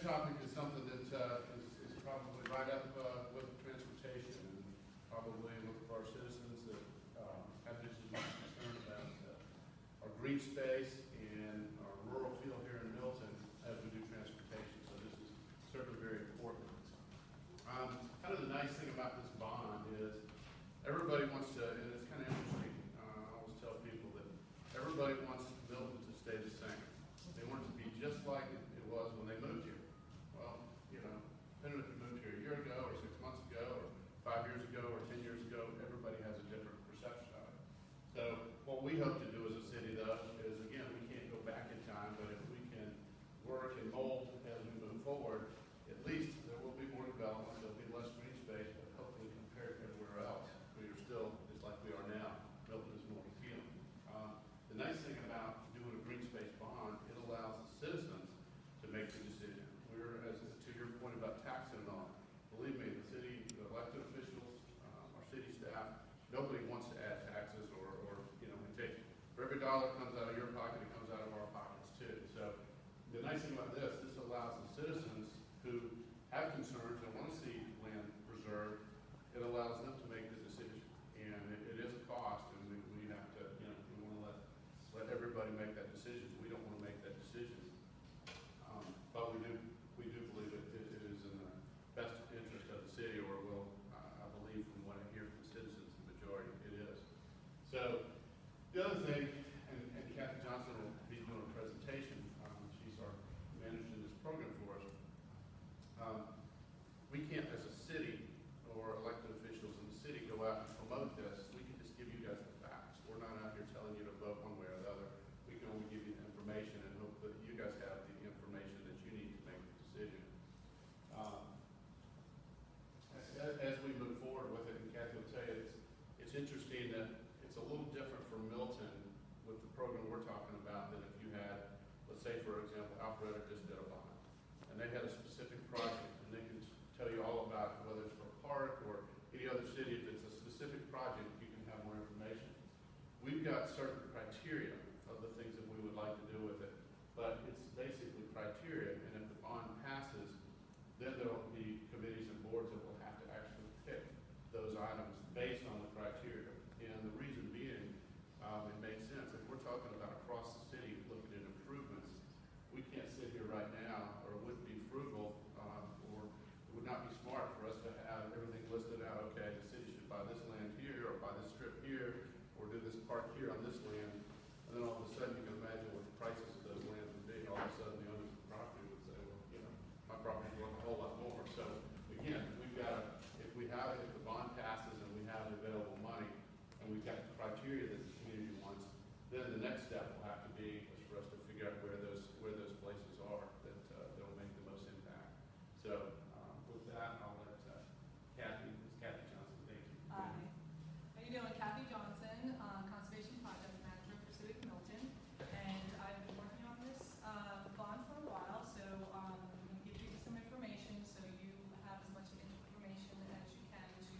topic is something that is probably right up with transportation and probably with our citizens that have issues of concern about our green space and our rural feel here in Milton as we do transportation. So this is certainly very important. Kind of the nice thing about this bond is everybody wants to, and it's kind of interesting, I always tell people that everybody wants Milton to stay the same. They want it to be just like it was when they moved here. Well, you know, depending if you moved here a year ago or 6 months ago or 5 years ago or 10 years ago, everybody has a different perception of it. So what we hope to do as a city, though, is, again, we can't go back in time, but if we can work and mold as we move forward, at least there will be more development, there'll be less green space, but hopefully compared to everywhere else, we are still, just like we are now, Milton is more appealing. The nice thing about doing a green space bond, it allows the citizens to make the decision. We're, as to your point about taxing and all, believe me, the city, the elected officials, our city staff, nobody wants to add taxes or you know, for every dollar that comes out of your pocket, it comes out of our pockets too. So the nice thing about this allows the citizens who have concerns and want to see land preserved, it allows them to make the decision. And it is a cost, and we have to, you know, we want to let everybody make that decision. We don't want to make that decision. But we do believe it is in the best interest of the city, or will, I believe from what I hear from citizens, the majority, it is. So the other thing, and Kathy Johnson will be doing a presentation, she's our manager in this program for us. We can't, as a city or elected officials in the city, go out and promote this. We can just give you guys the facts. We're not out here telling you to vote one way or the other. We can only give you the information and hope that you guys have the information that you need to make the decision. As we move forward with it, and Kathy will tell you, it's interesting that it's a little different for Milton with the program we're talking about than if you had, let's say, for example, Alpharetta just did a bond, and they had a specific project, and they can tell you all about whether it's for a park or any other city. If it's a specific project, you can have more information. We've got certain criteria of the things that we would like to do with it, but it's basically criteria, and if the bond passes, then there will be committees and boards that will have to actually pick those items based on the criteria. And the reason being, it makes sense. If we're talking about across the city looking at improvements, we can't sit here right now, or it wouldn't be frugal, or it would not be smart for us to have everything listed out. Okay, the city should buy this land here, or buy this strip here, or do this park here on this land. And then all of a sudden, you can imagine what the prices of those lands would be. All of a sudden, the owners of the property would say, well, you know, my property's worth a whole lot more. So again, we've got to, if the bond passes and we have the available money, and we've got the criteria that the community wants, then the next step will have to be is for us to figure out where those places are that will make the most impact. So with that, I'll let Kathy Johnson. Thank you. Hi. How you doing? Kathy Johnson, Conservation Project Manager for City of Milton, and I've been working on this bond for a while. So I'm going to give you some information so you have as much information as you can to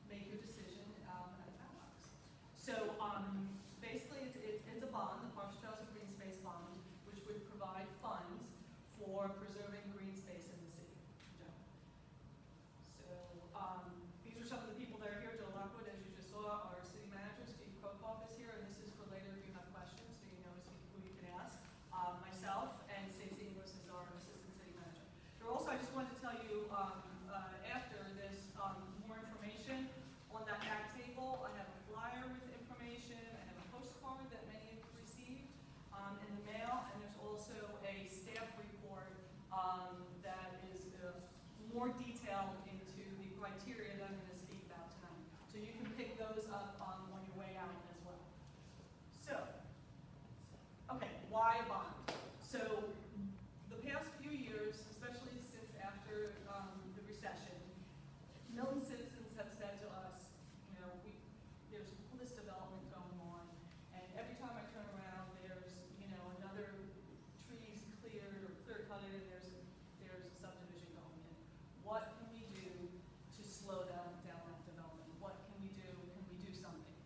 make your decision at Mailbox. So basically, it's a bond, the Parks, Trails, and Green Space bond, which would provide funds for preserving green space in the city. So these are some of the people that are here. Joe Lockwood, as you just saw, our city manager, Steve Kokoff, is here, and this is for later if you have questions, so you know who you can ask. Myself and Stacey Inglis is our assistant city manager. There also, I just wanted to tell you, after this, more information on that back table. I have a flyer with information. I have a postcard that many have received in the mail, and there's also a staff report that is more detailed into the criteria that I'm going to speak about tonight. So you can pick those up on your way out as well. So, okay, why a bond? So the past few years, especially since after the recession, Milton citizens have said to us, you know, there's all this development going on, and every time I turn around, there's, you know, another trees cleared or clear-cutted, and there's a subdivision going in. What can we do to slow down that development? What can we do? Can we do something?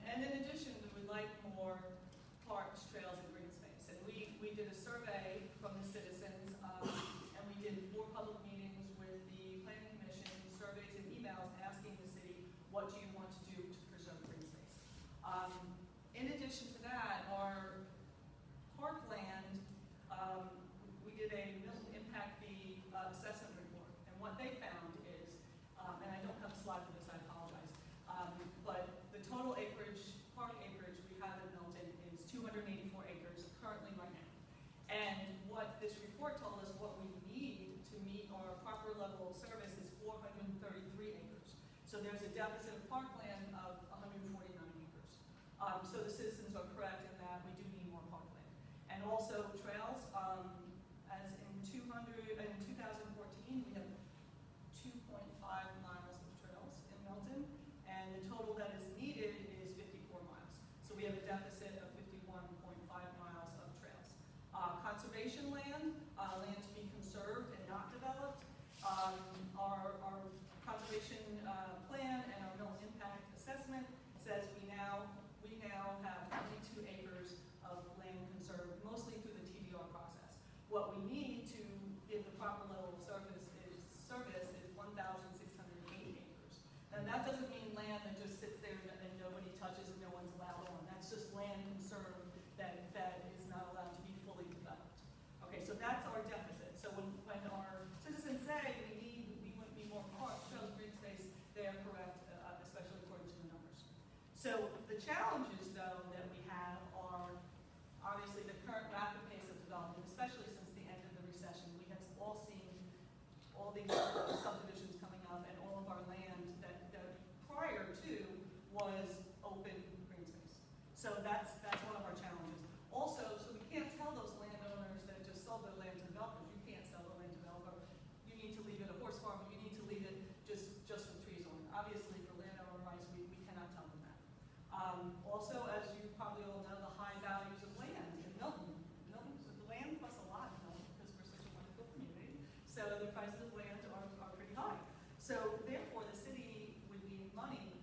And in addition, we would like more parks, trails, and green space. And we did a survey from the citizens what do you want to do to preserve green space. In addition to that, our parkland, we did a Milton impact fee assessment report, and what they found is, and I don't have a slide for this, I apologize, but the total acreage, park acreage we have in Milton is 284 acres currently right now. And what this report told us, what we need to meet our proper level of service is 433 acres. So there's a deficit of parkland of 149 acres. So the citizens are correct in that we do need more parkland. And also trails, as in 2014, we have 2.5 miles of trails in Milton, and the total that is needed is 54 miles. So we have a deficit of 51.5 miles of trails. Conservation land, land to be conserved and not developed. Our conservation plan and our Milton impact assessment says we now have 22 acres of land conserved, mostly through the TDR process. What we need to give the proper level of service is 1,608 acres. And that doesn't mean land that just sits there and nobody touches and no one's allowed on. That's just land conserved that is not allowed to be fully developed. Okay, so that's our deficit. So when our citizens say we want to be more parks, trails, green space, they are correct, especially according to the numbers. So the challenges, though, that we have are obviously the current rapid pace of development, especially since the end of the recession. We have all seen all these subdivisions coming up, and all of our land that prior to was open green space. So that's one of our challenges. Also, so we can't tell those landowners that just sold their land to developers, you can't sell the land to developer. You need to leave it a horse farm, you need to leave it just with trees on it. Obviously, for landowner rights, we cannot tell them that. Also, as you probably all know, the high values of land in Milton. So the land costs a lot in Milton because we're such a wonderful community. So the prices of land are pretty high. So therefore, the city would need money and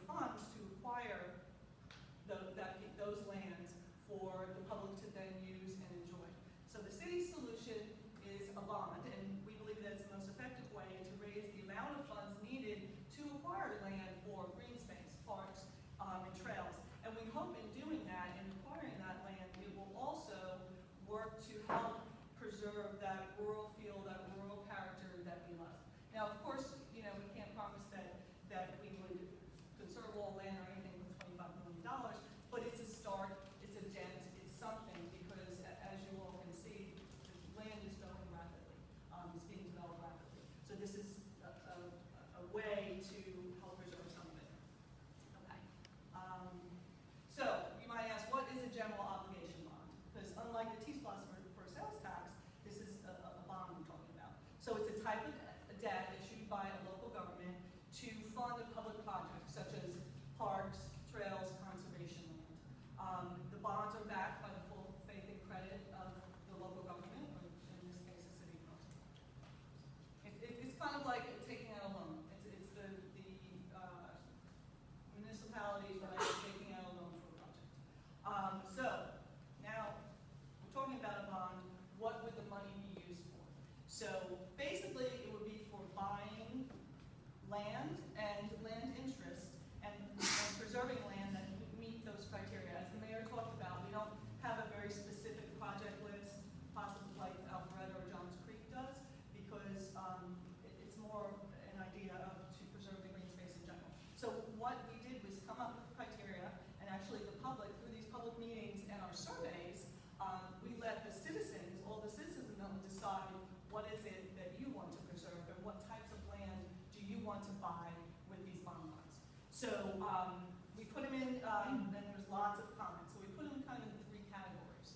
funds to acquire those lands for the public to then use and enjoy. So the city's solution is a bond, and we believe that it's the most effective way to raise the amount of funds needed to acquire land for green space, parks, and trails. And we hope in doing that, in acquiring that land, it will also work to help preserve that rural feel, that rural character that we love. Now, of course, we can't promise that we would conserve all land or anything with $25 million, but it's a start, it's a dent, it's something, because as you all can see, the land is growing rapidly, it's being developed rapidly. So this is a way to help preserve some of it. Okay. So you might ask, what is a general obligation bond? Because unlike the T-SPLOS for sales tax, this is a bond we're talking about. So it's a type of debt issued by a local government to fund a public project, such as parks, trails, conservation land. The bonds are backed by the full faith and credit of the local government, or in this case, the city of Milton. It's kind of like taking out a loan. It's the municipalities taking out a loan for a project. So now we're talking about a bond. What would the money be used for? So basically, it would be for buying land and land interest and preserving land that meet those criteria. As the mayor talked about, we don't have a very specific project list, possibly like Alpharetta or Johns Creek does, because it's more an idea to preserve the green space in general. So what we did was come up with criteria, and actually the public, through these public meetings and our surveys, we let the citizens, all the citizens of Milton, decide what is it that you want to preserve and what types of land do you want to buy with these bond funds. So we put them in, and there's lots of comments. So we put them kind of in three categories,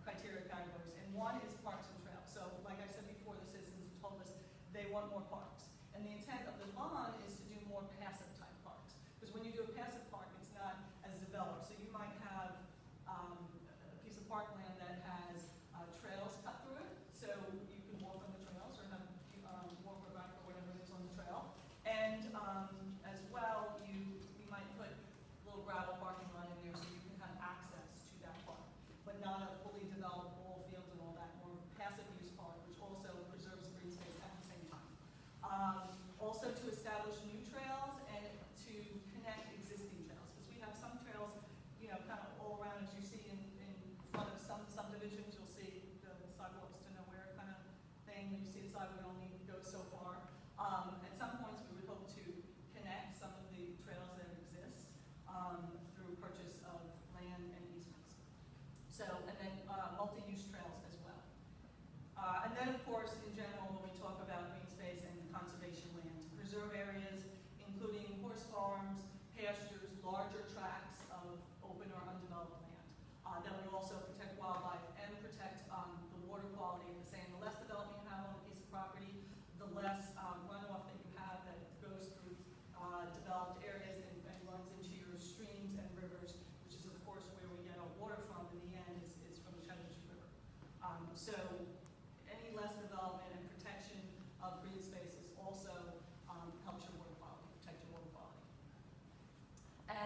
criteria categories. And one is parks and trails. So like I said before, the citizens told us they want more parks. And the intent of the bond is to do more passive type parks. Because when you do a passive park, it's not as developed. So you might have a piece of parkland that has trails cut through it. So you can walk on the trails or have walk or bike or whatever it is on the trail. And as well, you might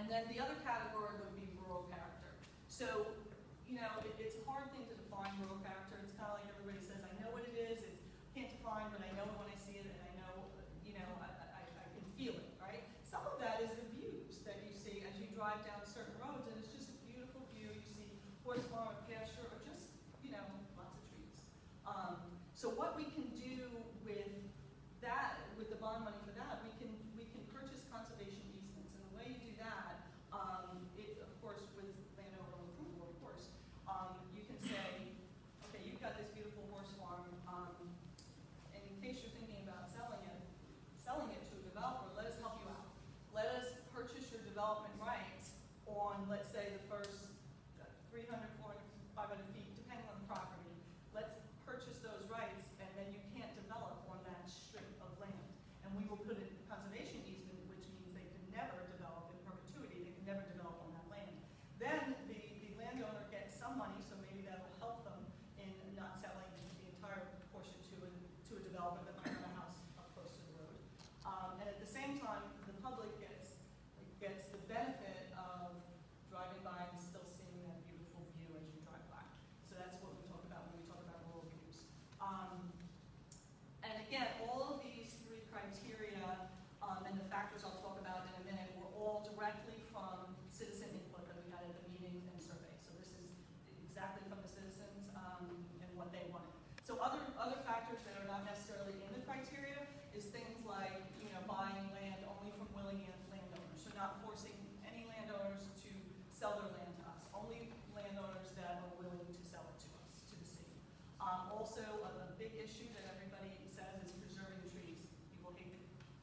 And then the other category would be rural character. So, you know, it's a hard thing to define rural character. It's kind of like everybody says, I know what it is. It's can't define, but I know it when I see it, and I know, you know, I can feel it, right? Some of that is the views that you see as you drive down certain roads, and it's just a beautiful view. You see horse farm, pasture, or just, you know, lots of trees. So what we can do with that, with the bond money for that, we can purchase conservation easements, and the way you do that, of course, with landowner approval, of course, you can say, okay, you've got this beautiful horse farm, and in case you're thinking about selling it to a developer, let us help you out. Let us purchase your development rights on, let's say, the first 300, 400, 500 feet, depending on the property. Let's purchase those rights, and then you can't develop on that strip of land. And we will put in conservation easement, which means they can never develop in perpetuity. They can never develop on that land. Then the landowner gets some money, so maybe that will help them in not selling the entire portion to a developer that might have a house up close to the road. And at the same time, the public gets the benefit of driving by and still seeing that beautiful view as you drive by. So that's what we talk about when we talk about rural views. And again, all of these three criteria and the factors I'll talk about in a minute were all directly from citizen input that we had at the meetings and surveys. So this is exactly from the citizens and what they wanted. So other factors that are not necessarily in the criteria is things like, you know, buying land only from willing landowners. So not forcing any landowners to sell their land to us. Only landowners that are willing to sell it to us, to the city. Also, a big issue that everybody says is preserving trees. People hate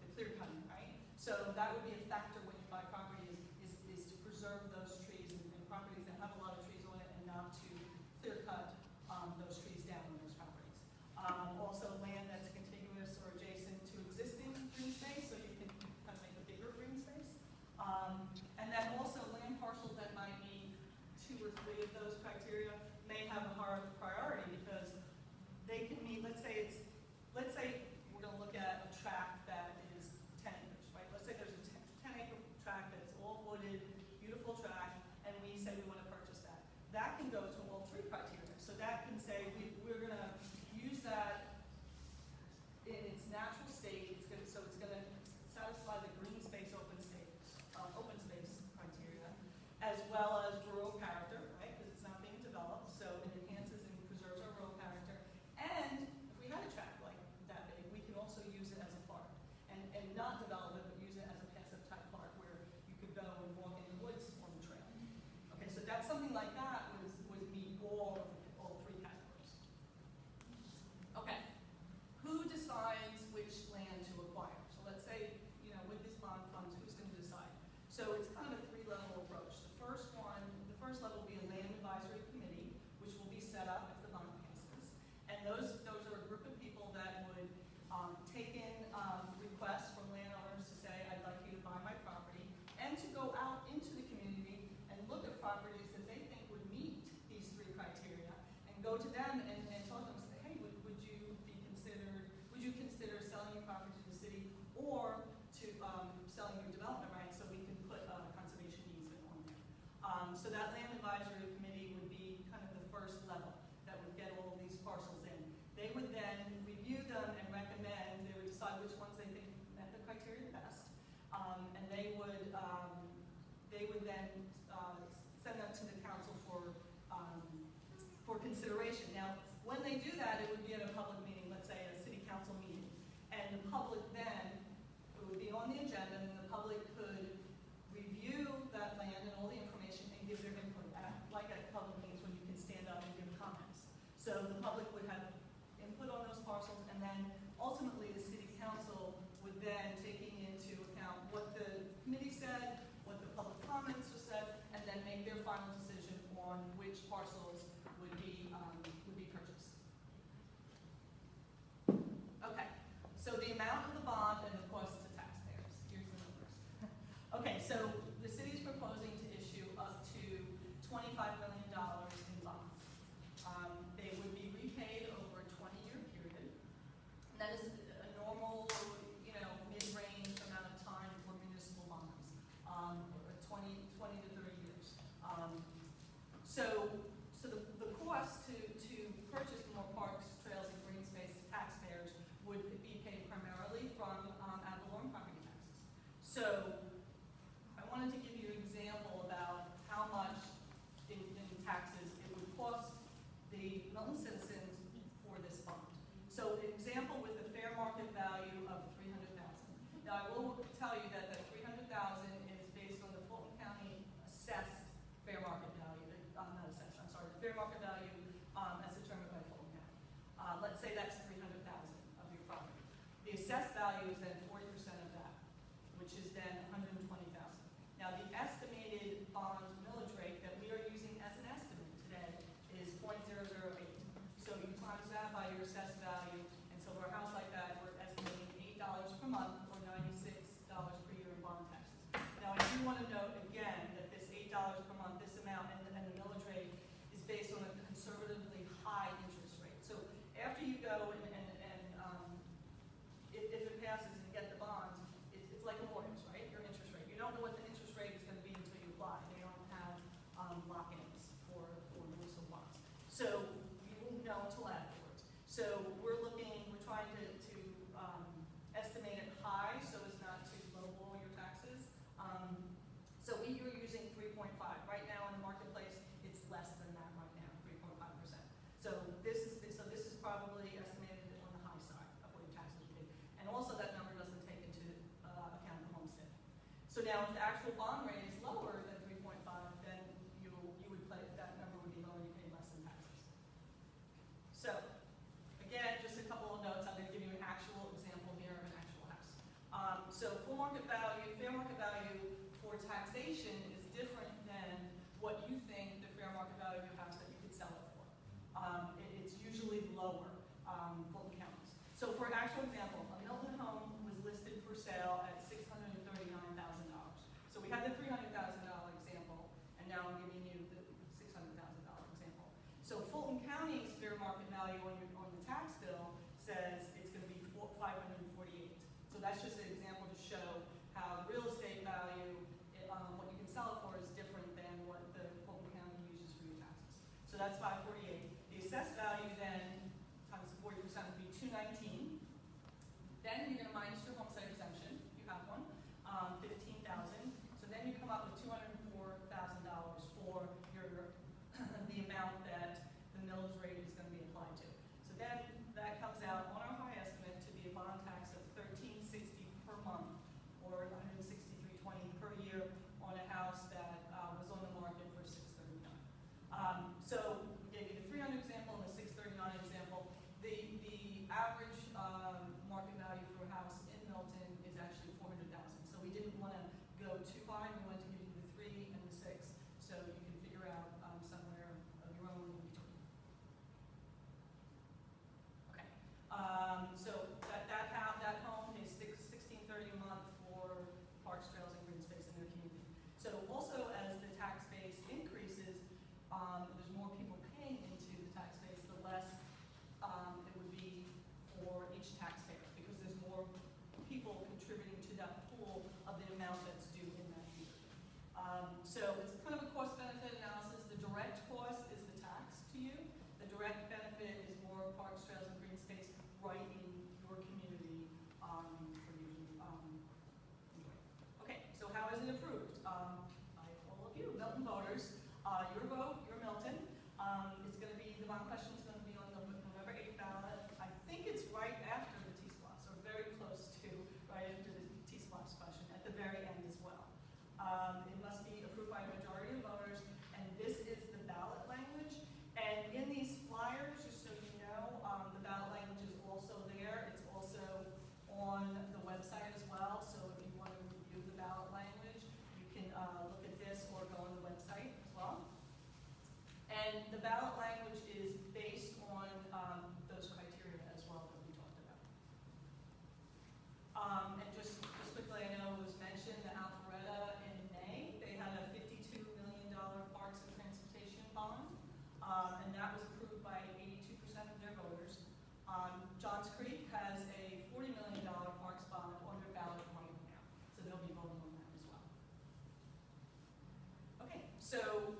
the clear cutting, right? So that would be a factor when you buy property is to preserve those trees and properties that have a lot of trees on it, and not to clear cut those trees down on those properties. Also, land that's contiguous or adjacent to existing green space, so you can kind of make a bigger green space. And then also land parcels that might meet 2 or 3 of those criteria may have a higher priority because they can meet, let's say we're going to look at a tract that is 10 acres, right? Let's say there's a 10-acre tract that's all wooded, beautiful tract, and we say we want to purchase that. That can go to all 3 criteria. So that can say we're going to use that in its natural state. So it's going to satisfy the green space, open space criteria, as well as rural character, right? Because it's not being developed, so it enhances and preserves our rural character. And if we had a tract like that big, we can also use it as a park, and not develop it, but use it as a passive type park where you could go and walk in the woods on the trail. Okay, so that's something like that would meet all 3 categories. Okay, who decides which land to acquire? So let's say, you know, with these bond funds, who's going to decide? So it's kind of a 3-level approach. The first level will be a land advisory committee, which will be set up if the bond passes. And those are a group of people that would take in requests from landowners to say, I'd like you to buy my property, and to go out into the community and look at properties that they think would meet these 3 criteria, and go to them and talk to them and say, hey, would you consider selling your property to the city, or to selling your development rights so we can put a conservation easement on there. So that land advisory committee would be kind of the first level that would get all of these parcels in. They would then review them and recommend. They would decide which ones they think met the criteria best, and they would then send them to the council for consideration. Now, when they do that, it would be at a public meeting, let's say a city council meeting, and the public then, it would be on the agenda, and the public could review that land and all the information and give their input, like at public meetings when you can stand up and give comments. So the public would have input on those parcels, and then ultimately the city council would then, taking into account what the committee said, what the public comments were said, and then make their final decision on which parcels would be purchased. Okay, so the amount of the bond and the cost to taxpayers. Here's the numbers. Okay, so the city is proposing to issue up to $25 million in bonds. They would be repaid over a 20-year period. That is a normal, mid-range amount of time for municipal bonds. A 20 So I wanted to give you an example about how much in taxes it would cost the Milton citizens for this bond. So an example with a fair market value of $300,000. Now I will tell you that the $300,000 is based on the Fulton County assessed fair market value, not assessed, I'm sorry, the fair market value as determined by Fulton County. Let's say that's $300,000 of your property. The assessed value is then 40% of that, which is then $120,000. Now the estimated bond millage rate that we are using as an estimate today is 0.008. So you times that by your assessed value, and so for a house like that, we're estimating $8 per month or $96 per year in bond taxes. Now I do want to note again that this $8 per month, this amount, and the millage rate is based on a conservatively high interest rate. So after you go and if it passes and you get the bonds, it's like a mortgage, right? Your interest rate. You don't know what the interest rate is going to be until you apply. They don't have lock-ins for municipal bonds. So you won't know until afterwards. So we're trying to estimate it high so as not to lowball your taxes. So you're using 3.5. Right now in the marketplace, it's less than that right now, 3.5%. So this is probably estimated on the high side of what your taxes would be. And also that number doesn't take into account the homestead. So now if the actual bond rate is lower than 3.5, then you would play, that number would be lower, you pay less in taxes. So again, just a couple of notes. I'm going to give you an actual example here of an actual house. So full market value, fair market value for taxation is different than what you think the fair market value of your house that you could sell it for. It's usually lower, Fulton counties. So for an actual example, a Milton home was listed for sale at $639,000. So we had the $300,000 example, and now I'm giving you the $600,000 example. So Fulton County's fair market value on the tax bill says it's going to be $548,000. So that's just an example to show how real estate value, what you can sell it for, is different than what the Fulton County uses for your taxes. So that's $548,000. The assessed value then times 40% would be $219,000. Then you're going to minus your homestead exemption. You have one, $15,000. So then you come up with $204,000 for your the amount that the millage rate is going to be applied to. So then that comes out on our high estimate to be a bond tax of $1,360 per month, or $163.20 per year on a house that was on the market for $639,000. So we gave you the 300 example and the 639 example. The average market value for a house in Milton is actually $400,000. So we didn't want to go too high. We wanted to give you the 3 and the 6, so you can figure out somewhere of your own in between. Okay. So that home is $1630 a month for parks, trails, and Greenspace in their community. So also as the tax base increases, there's more people paying into the tax base, the less it would be for each taxpayer, because there's more people contributing to that pool of the amount that's due in that year. So it's kind of a cost-benefit analysis. The direct cost is the tax to you. The direct benefit is more parks, trails, and Greenspace right in your community for you to enjoy. Okay, so how is it approved? By all of you, Milton voters. Your vote, your Milton. It's going to be, the bond question is going to be on the November 8th ballot. I think it's right after the T-SPLOST, or very close to right after the T-SPLOST question, at the very end as well. It must be approved by a majority of voters, and this is the ballot language. And in these flyers, just so you know, the ballot language is also there. It's also on the website as well, so if you want to review the ballot language, you can look at this or go on the website as well. And the ballot language is based on those criteria as well that we talked about. And just quickly, I know it was mentioned that Alpharetta in May, they had a $52 million parks and transportation bond, and that was approved by 82% of their voters. Johns Creek has a $40 million parks bond on their ballot right now, so they'll be voting on that as well. Okay, so